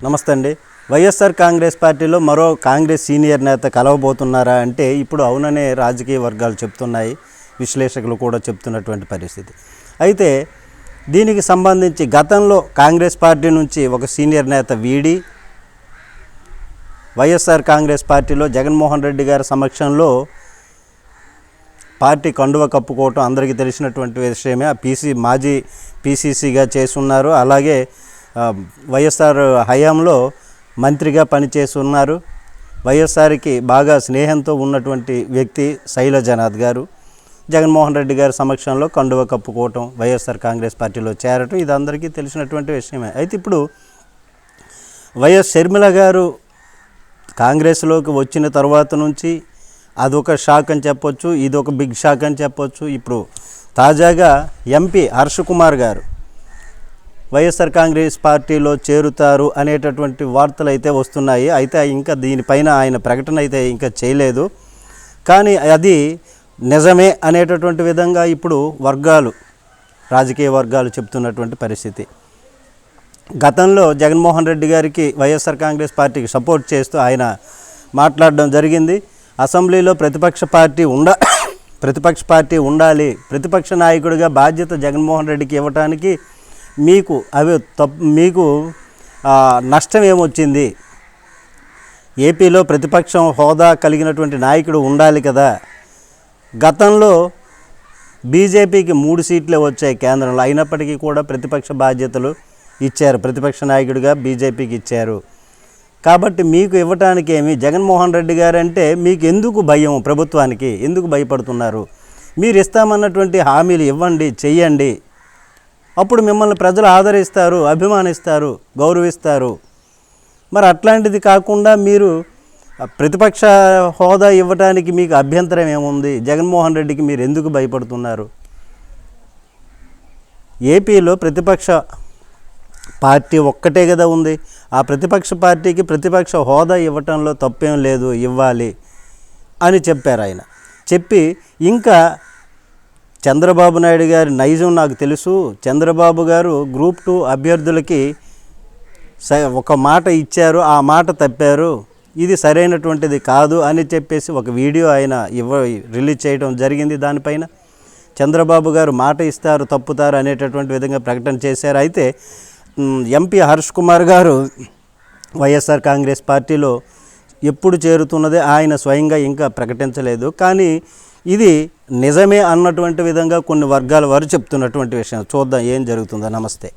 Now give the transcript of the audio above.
నమస్తే అండి. వైఎస్ఆర్ కాంగ్రెస్ పార్టీలో మరో కాంగ్రెస్ సీనియర్ నేత కలవబోతున్నారా అంటే ఇప్పుడు అవుననే రాజకీయ వర్గాలు చెప్తున్నాయి, విశ్లేషకులు కూడా చెప్తున్నటువంటి పరిస్థితి. అయితే దీనికి సంబంధించి గతంలో కాంగ్రెస్ పార్టీ నుంచి ఒక సీనియర్ నేత వీడి వైఎస్ఆర్ కాంగ్రెస్ పార్టీలో జగన్మోహన్ రెడ్డి గారి సమక్షంలో పార్టీ కండువ కప్పుకోవటం అందరికీ తెలిసినటువంటి విషయమే. మాజీ పీసీసీగా చేస్తున్నారు. అలాగే వైఎస్ఆర్ హయాంలో మంత్రిగా పనిచేస్తున్నారు. వైఎస్ఆర్కి బాగా స్నేహంతో ఉన్నటువంటి వ్యక్తి శైలజనాథ్ గారు జగన్మోహన్ రెడ్డి గారి సమక్షంలో కండువ కప్పుకోవటం, వైఎస్ఆర్ కాంగ్రెస్ పార్టీలో చేరటం ఇది అందరికీ తెలిసినటువంటి విషయమే. అయితే ఇప్పుడు వైఎస్ షర్మిల గారు కాంగ్రెస్లోకి వచ్చిన తర్వాత నుంచి అదొక షాక్ అని చెప్పొచ్చు, ఇదొక బిగ్ షాక్ అని చెప్పొచ్చు. ఇప్పుడు తాజాగా ఎంపీ హర్ష్ కుమార్ గారు వైఎస్ఆర్ కాంగ్రెస్ పార్టీలో చేరుతారు అనేటటువంటి వార్తలు అయితే వస్తున్నాయి. అయితే ఇంకా దీనిపైన ఆయన ప్రకటన అయితే ఇంకా చేయలేదు. కానీ అది నిజమే అనేటటువంటి విధంగా ఇప్పుడు రాజకీయ వర్గాలు చెప్తున్నటువంటి పరిస్థితి. గతంలో జగన్మోహన్ రెడ్డి గారికి వైఎస్ఆర్ కాంగ్రెస్ పార్టీకి సపోర్ట్ చేస్తూ ఆయన మాట్లాడడం జరిగింది. అసెంబ్లీలో ప్రతిపక్ష పార్టీ ఉండాలి, ప్రతిపక్ష నాయకుడిగా బాధ్యత జగన్మోహన్ రెడ్డికి ఇవ్వటానికి మీకు నష్టం ఏమొచ్చింది? ఏపీలో ప్రతిపక్షం హోదా కలిగినటువంటి నాయకుడు ఉండాలి కదా. గతంలో బీజేపీకి 3 సీట్లే వచ్చాయి కేంద్రంలో, అయినప్పటికీ కూడా ప్రతిపక్ష బాధ్యతలు ఇచ్చారు, ప్రతిపక్ష నాయకుడిగా బీజేపీకి ఇచ్చారు. కాబట్టి మీకు ఇవ్వటానికి జగన్మోహన్ రెడ్డి గారంటే మీకు ఎందుకు భయం? ప్రభుత్వానికి ఎందుకు భయపడుతున్నారు? మీరు ఇస్తామన్నటువంటి హామీలు ఇవ్వండి, చెయ్యండి. అప్పుడు మిమ్మల్ని ప్రజలు ఆదరిస్తారు, అభిమానిస్తారు, గౌరవిస్తారు. మరి అట్లాంటిది కాకుండా మీరు ప్రతిపక్ష హోదా ఇవ్వటానికి మీకు అభ్యంతరం ఏముంది? జగన్మోహన్ రెడ్డికి మీరు ఎందుకు భయపడుతున్నారు? ఏపీలో ప్రతిపక్ష పార్టీ ఒక్కటే కదా ఉంది. ఆ ప్రతిపక్ష పార్టీకి ప్రతిపక్ష హోదా ఇవ్వటంలో తప్పేం లేదు, ఇవ్వాలి అని చెప్పారు ఆయన. చెప్పి ఇంకా చంద్రబాబు నాయుడు గారి నైజం నాకు తెలుసు, చంద్రబాబు గారు గ్రూప్ 2 అభ్యర్థులకి ఒక మాట ఇచ్చారు, ఆ మాట తప్పారు, ఇది సరైనటువంటిది కాదు అని చెప్పేసి ఒక వీడియో ఆయన రిలీజ్ చేయడం జరిగింది. దానిపైన చంద్రబాబు గారు మాట ఇస్తారు, తప్పుతారు అనేటటువంటి విధంగా ప్రకటన చేశారు. అయితే ఎంపీ హర్ష్ కుమార్ గారు వైఎస్ఆర్ కాంగ్రెస్ పార్టీలో ఎప్పుడు చేరుతున్నదే ఆయన స్వయంగా ఇంకా ప్రకటించలేదు. కానీ ఇది నిజమే అన్నటువంటి విధంగా కొన్ని వర్గాల వారు చెప్తున్నటువంటి విషయం. చూద్దాం ఏం జరుగుతుందో. నమస్తే.